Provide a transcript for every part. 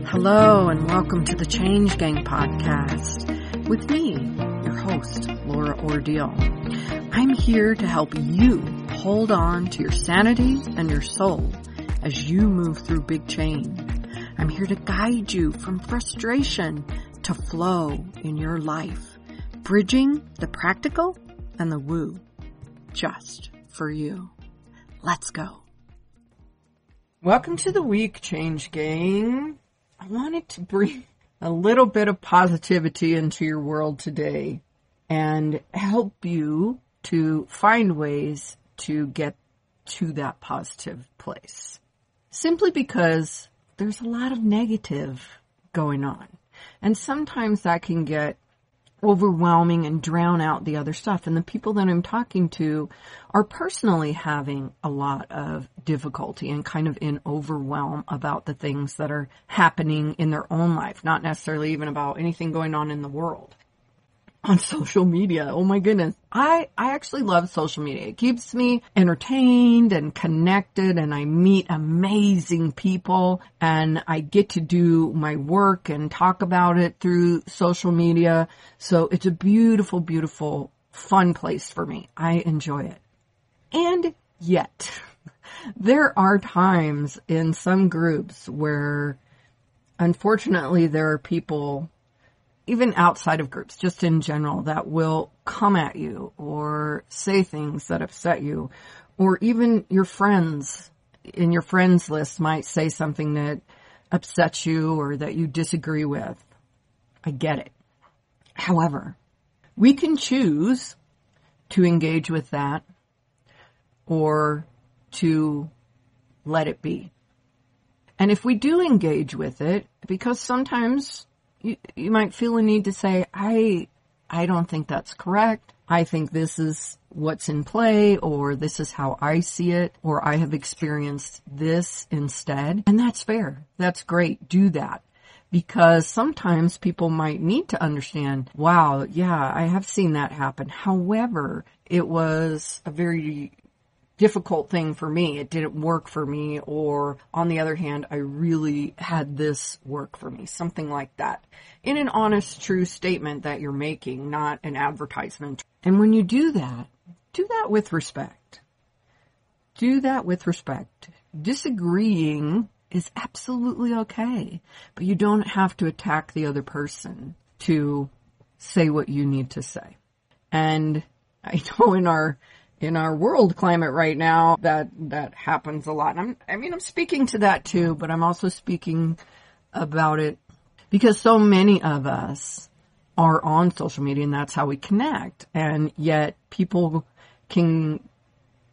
Hello and welcome to the Change Gang podcast with me, your host, Laura Ordile. I'm here to help you hold on to your sanity and your soul as you move through big change. I'm here to guide you from frustration to flow in your life, bridging the practical and the woo, just for you. Let's go. Welcome to the week, Change Gang. I wanted to bring a little bit of positivity into your world today and help you to find ways to get to that positive place. Simply because there's a lot of negative going on. And sometimes that can get overwhelming and drown out the other stuff. And the people that I'm talking to are personally having a lot of difficulty and kind of in overwhelm about the things that are happening in their own life, not necessarily even about anything going on in the world. On social media, oh my goodness. I actually love social media. It keeps me entertained and connected, and I meet amazing people, and I get to do my work and talk about it through social media. So it's a beautiful, beautiful, fun place for me. I enjoy it. And yet, there are times in some groups where, unfortunately, there are people, even outside of groups, just in general, that will come at you or say things that upset you, or even your friends in your friends list might say something that upsets you or that you disagree with. I get it. However, we can choose to engage with that or to let it be. And if we do engage with it, because sometimes you might feel a need to say, I don't think that's correct. I think this is what's in play, or this is how I see it, or I have experienced this instead. And that's fair. That's great. Do that. Because sometimes people might need to understand, wow, yeah, I have seen that happen. However, it was a very difficult thing for me. It didn't work for me. Or on the other hand, I really had this work for me. Something like that. In an honest, true statement that you're making, not an advertisement. And when you do that with respect. Do that with respect. Disagreeing is absolutely okay. But you don't have to attack the other person to say what you need to say. And I know in our world climate right now, that happens a lot. And I'm speaking to that too, but I'm also speaking about it because so many of us are on social media and that's how we connect. And yet people can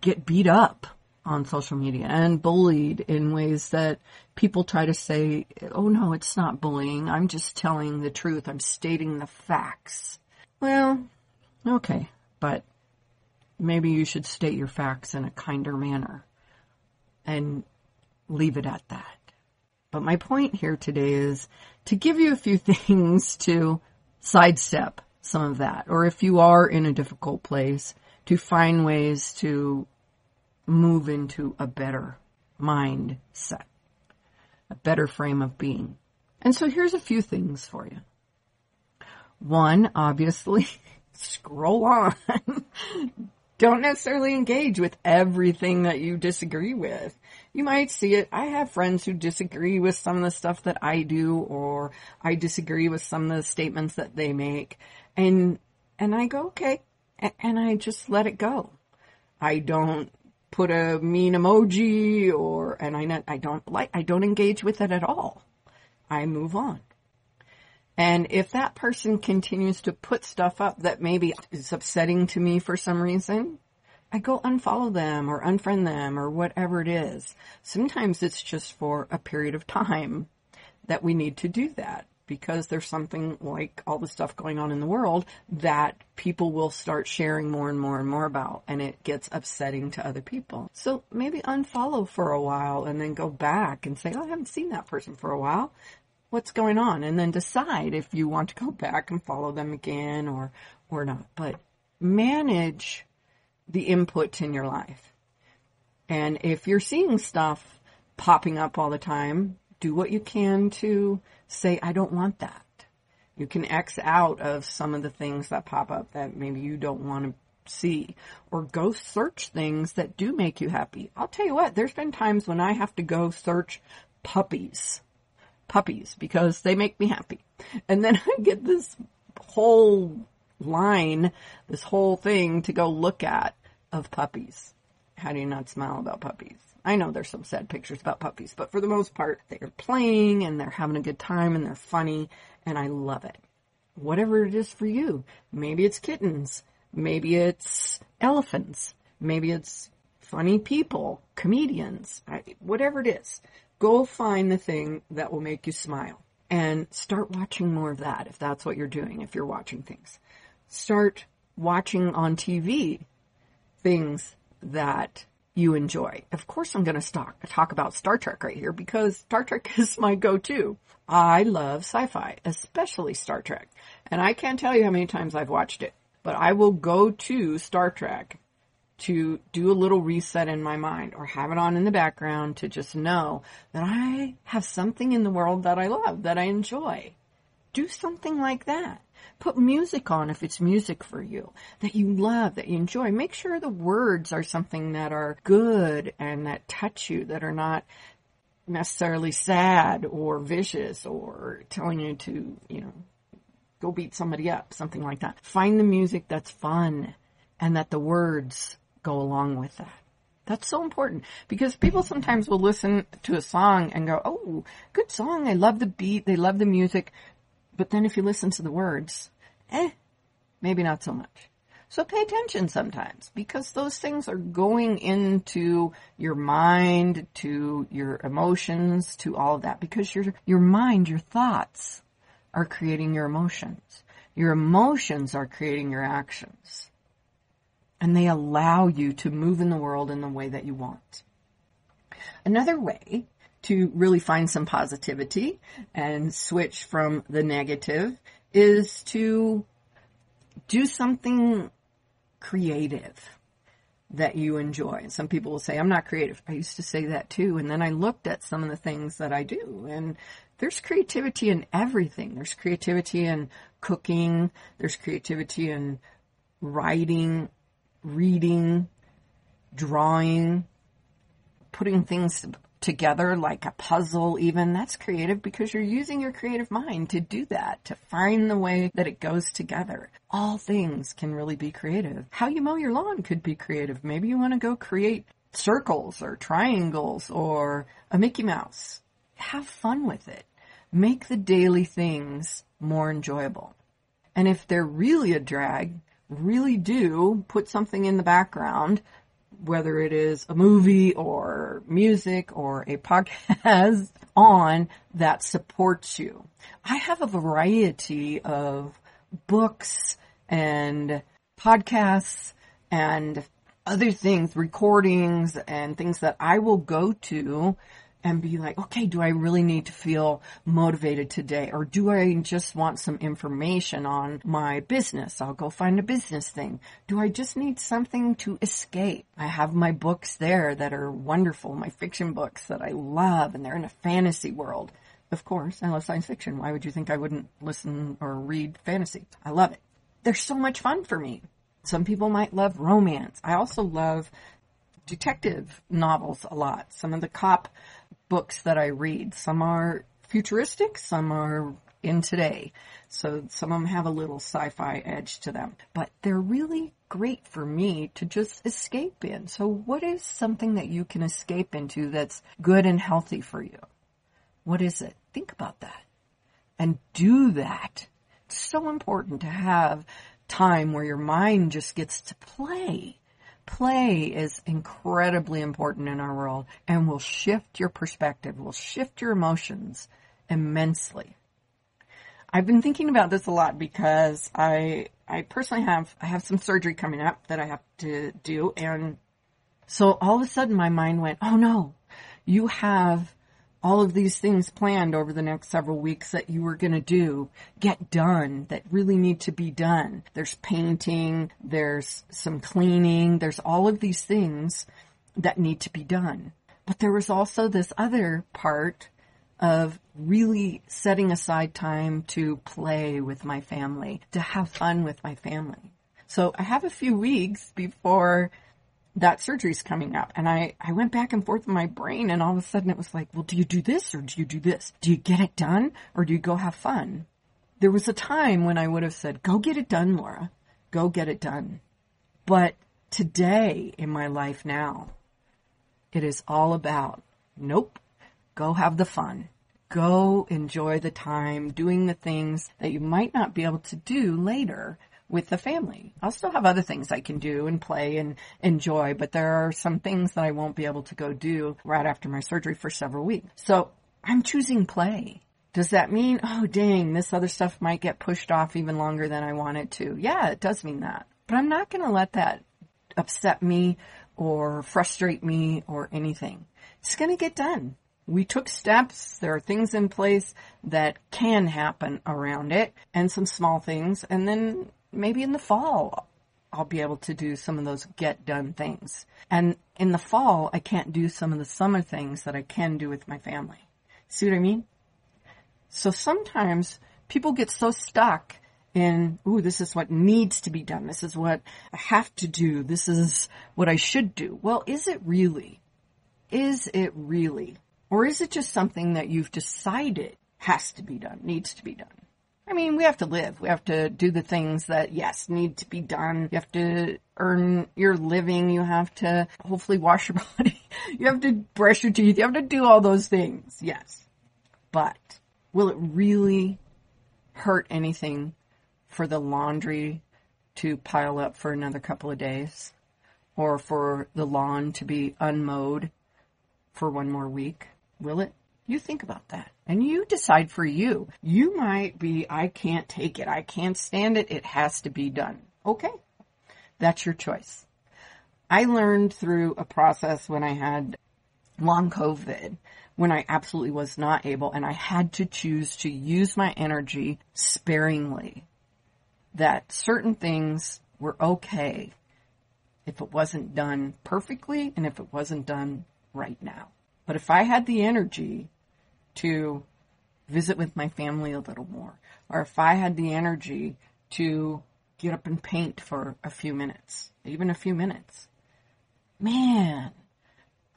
get beat up on social media and bullied in ways that people try to say, oh no, it's not bullying. I'm just telling the truth. I'm stating the facts. Well, okay, but maybe you should state your facts in a kinder manner and leave it at that. But my point here today is to give you a few things to sidestep some of that. Or if you are in a difficult place, to find ways to move into a better mindset, a better frame of being. And so here's a few things for you. One, obviously, scroll on. Don't necessarily engage with everything that you disagree with. You might see it. I have friends who disagree with some of the stuff that I do, or I disagree with some of the statements that they make. And I go, okay. And I just let it go. I don't put a mean emoji I don't engage with it at all. I move on. And if that person continues to put stuff up that maybe is upsetting to me for some reason, I go unfollow them or unfriend them or whatever it is. Sometimes it's just for a period of time that we need to do that because there's something like all the stuff going on in the world that people will start sharing more and more and more about, and it gets upsetting to other people. So maybe unfollow for a while and then go back and say, oh, I haven't seen that person for a while. What's going on? And then decide if you want to go back and follow them again or not. But manage the input in your life. And if you're seeing stuff popping up all the time, do what you can to say, I don't want that. You can X out of some of the things that pop up that maybe you don't want to see, or go search things that do make you happy. I'll tell you what, there's been times when I have to go search puppies, because they make me happy. And then I get this whole line, this whole thing to go look at of puppies. How do you not smile about puppies? I know there's some sad pictures about puppies, but for the most part, they're playing and they're having a good time and they're funny, and I love it. Whatever it is for you. Maybe it's kittens. Maybe it's elephants. Maybe it's funny people, comedians, whatever it is. Go find the thing that will make you smile and start watching more of that if that's what you're doing, if you're watching things. Start watching on TV things that you enjoy. Of course, I'm going to talk about Star Trek right here because Star Trek is my go-to. I love sci-fi, especially Star Trek. And I can't tell you how many times I've watched it, but I will go to Star Trek to do a little reset in my mind or have it on in the background to just know that I have something in the world that I love, that I enjoy. Do something like that. Put music on if it's music for you, that you love, that you enjoy. Make sure the words are something that are good and that touch you, that are not necessarily sad or vicious or telling you to, go beat somebody up, something like that. Find the music that's fun and that the words go along with that. That's so important because people sometimes will listen to a song and go, oh, good song. I love the beat. They love the music. But then if you listen to the words, maybe not so much. So pay attention sometimes because those things are going into your mind, to your emotions, to all of that because your mind, your thoughts are creating your emotions. Your emotions are creating your actions. And they allow you to move in the world in the way that you want. Another way to really find some positivity and switch from the negative is to do something creative that you enjoy. And some people will say, I'm not creative. I used to say that too. And then I looked at some of the things that I do. And there's creativity in everything. There's creativity in cooking. There's creativity in writing, reading, drawing, putting things together like a puzzle even. That's creative because you're using your creative mind to do that, to find the way that it goes together. All things can really be creative. How you mow your lawn could be creative. Maybe you want to go create circles or triangles or a Mickey Mouse. Have fun with it. Make the daily things more enjoyable. And if they're really a drag, really do put something in the background, whether it is a movie or music or a podcast on that supports you. I have a variety of books and podcasts and other things, recordings and things that I will go to and be like, okay, do I really need to feel motivated today? Or do I just want some information on my business? I'll go find a business thing. Do I just need something to escape? I have my books there that are wonderful, my fiction books that I love, and they're in a fantasy world. Of course, I love science fiction. Why would you think I wouldn't listen or read fantasy? I love it. They're so much fun for me. Some people might love romance. I also love detective novels a lot. Some of the cop books that I read, some are futuristic, some are in today. So some of them have a little sci-fi edge to them. But they're really great for me to just escape in. So what is something that you can escape into that's good and healthy for you? What is it? Think about that. And do that. It's so important to have time where your mind just gets to play. Play is incredibly important in our world and will shift your perspective, will shift your emotions immensely. I've been thinking about this a lot because I personally have some surgery coming up that I have to do. And so all of a sudden my mind went, oh no, you have all of these things planned over the next several weeks that you were going to get done, that really need to be done. There's painting, there's some cleaning, there's all of these things that need to be done. But there was also this other part of really setting aside time to play with my family, to have fun with my family. So I have a few weeks before that surgery's coming up. And I went back and forth in my brain, and all of a sudden it was like, well, do you do this or do you do this? Do you get it done or do you go have fun? There was a time when I would have said, go get it done, Laura. Go get it done. But today in my life now, it is all about, nope, go have the fun. Go enjoy the time doing the things that you might not be able to do later with the family. I'll still have other things I can do and play and enjoy, but there are some things that I won't be able to go do right after my surgery for several weeks. So I'm choosing play. Does that mean, oh dang, this other stuff might get pushed off even longer than I want it to? Yeah, it does mean that. But I'm not going to let that upset me or frustrate me or anything. It's going to get done. We took steps. There are things in place that can happen around it and some small things. And then maybe in the fall, I'll be able to do some of those get done things. And in the fall, I can't do some of the summer things that I can do with my family. See what I mean? So sometimes people get so stuck in, ooh, this is what needs to be done. This is what I have to do. This is what I should do. Well, is it really? Is it really? Or is it just something that you've decided has to be done, needs to be done? I mean, we have to live. We have to do the things that, yes, need to be done. You have to earn your living. You have to hopefully wash your body. You have to brush your teeth. You have to do all those things. Yes. But will it really hurt anything for the laundry to pile up for another couple of days? Or for the lawn to be unmowed for one more week? Will it? You think about that. And you decide for you. You might be, I can't take it. I can't stand it. It has to be done. Okay. That's your choice. I learned through a process when I had long COVID, when I absolutely was not able, and I had to choose to use my energy sparingly, that certain things were okay if it wasn't done perfectly and if it wasn't done right now. But if I had the energy to visit with my family a little more, or if I had the energy to get up and paint for a few minutes, even a few minutes, man,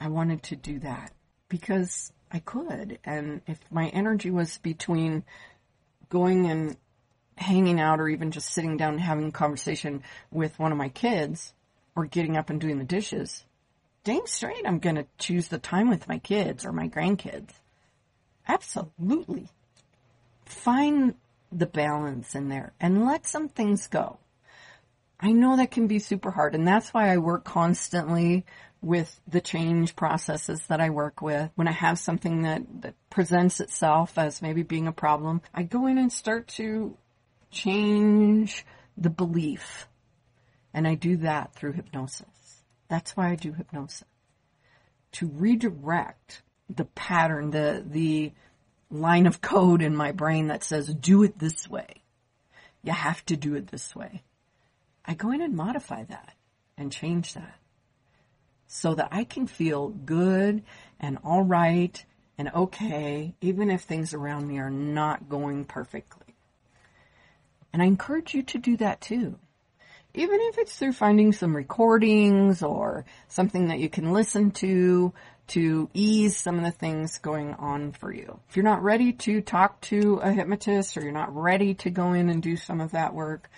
I wanted to do that because I could. And if my energy was between going and hanging out or even just sitting down and having a conversation with one of my kids or getting up and doing the dishes, dang straight I'm going to choose the time with my kids or my grandkids. Absolutely. Find the balance in there and let some things go. I know that can be super hard, and that's why I work constantly with the change processes that I work with. When I have something that presents itself as maybe being a problem, I go in and start to change the belief. And I do that through hypnosis. That's why I do hypnosis. To redirect the pattern, the line of code in my brain that says, do it this way. You have to do it this way. I go in and modify that and change that so that I can feel good and all right and okay, even if things around me are not going perfectly. And I encourage you to do that too. Even if it's through finding some recordings or something that you can listen to ease some of the things going on for you. If you're not ready to talk to a hypnotist or you're not ready to go in and do some of that work,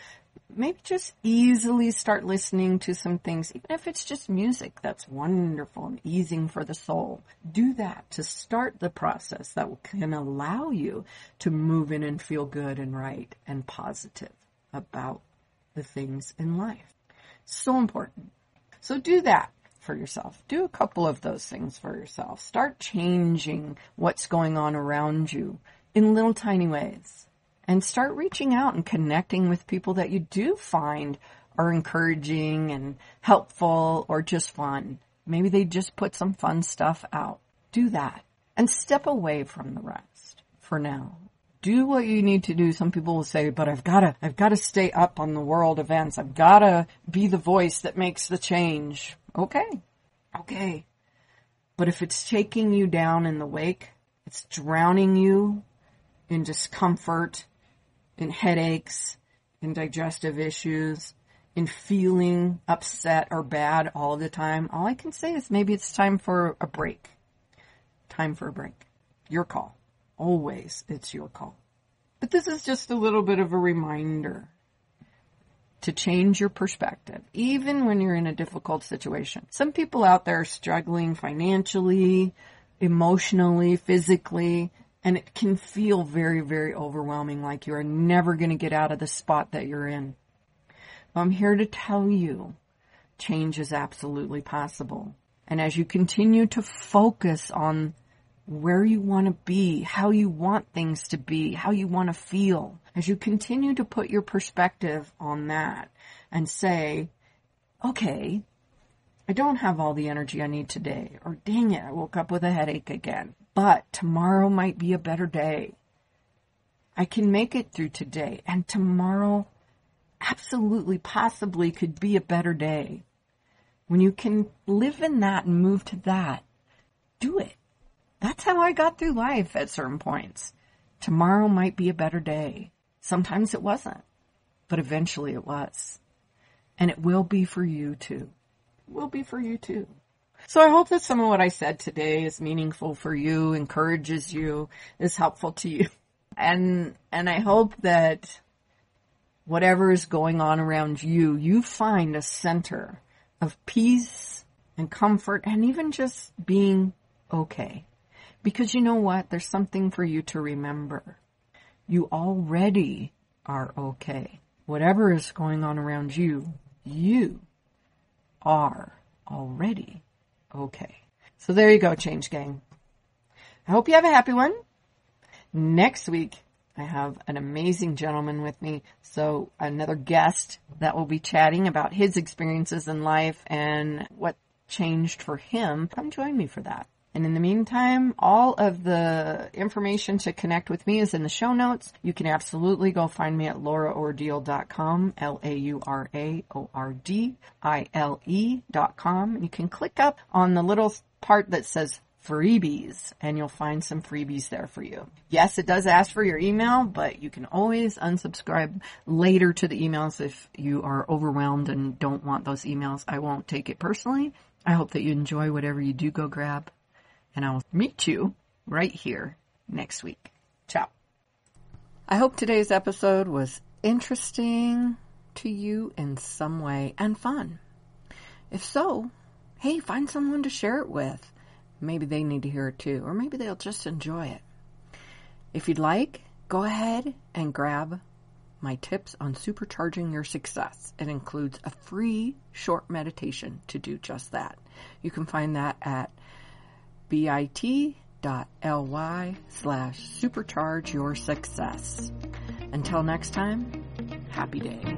maybe just easily start listening to some things, even if it's just music that's wonderful and easing for the soul. Do that to start the process that can allow you to move in and feel good and right and positive about the things in life. So important. So do that for yourself. Do a couple of those things for yourself. Start changing what's going on around you in little tiny ways. And start reaching out and connecting with people that you do find are encouraging and helpful or just fun. Maybe they just put some fun stuff out. Do that. And step away from the rest for now. Do what you need to do. Some people will say, but I've got to stay up on the world events. I've got to be the voice that makes the change. Okay. Okay. But if it's taking you down in the wake, it's drowning you in discomfort, in headaches, in digestive issues, in feeling upset or bad all the time, all I can say is maybe it's time for a break. Time for a break. Your call. Always, it's your call. But this is just a little bit of a reminder to change your perspective, even when you're in a difficult situation. Some people out there are struggling financially, emotionally, physically, and it can feel very, very overwhelming, like you are never going to get out of the spot that you're in. I'm here to tell you, change is absolutely possible. And as you continue to focus on where you want to be, how you want things to be, how you want to feel, as you continue to put your perspective on that and say, okay, I don't have all the energy I need today, or dang it, I woke up with a headache again, but tomorrow might be a better day. I can make it through today, and tomorrow absolutely, possibly could be a better day. When you can live in that and move to that, do it. That's how I got through life at certain points. Tomorrow might be a better day. Sometimes it wasn't, but eventually it was. And it will be for you too. It will be for you too. So I hope that some of what I said today is meaningful for you, encourages you, is helpful to you. And I hope that whatever is going on around you, you find a center of peace and comfort and even just being okay. Because you know what? There's something for you to remember. You already are okay. Whatever is going on around you, you are already okay. So there you go, Change Gang. I hope you have a happy one. Next week, I have an amazing gentleman with me, so another guest that will be chatting about his experiences in life and what changed for him. Come join me for that. And in the meantime, all of the information to connect with me is in the show notes. You can absolutely go find me at lauraordile.com, LauraOrdile.com. And you can click up on the little part that says freebies, and you'll find some freebies there for you. Yes, it does ask for your email, but you can always unsubscribe later to the emails if you are overwhelmed and don't want those emails. I won't take it personally. I hope that you enjoy whatever you do go grab, and I will meet you right here next week. Ciao. I hope today's episode was interesting to you in some way and fun. If so, hey, find someone to share it with. Maybe they need to hear it too, or maybe they'll just enjoy it. If you'd like, go ahead and grab my tips on supercharging your success. It includes a free short meditation to do just that. You can find that at bit.ly/supercharge your success. Until next time, happy day.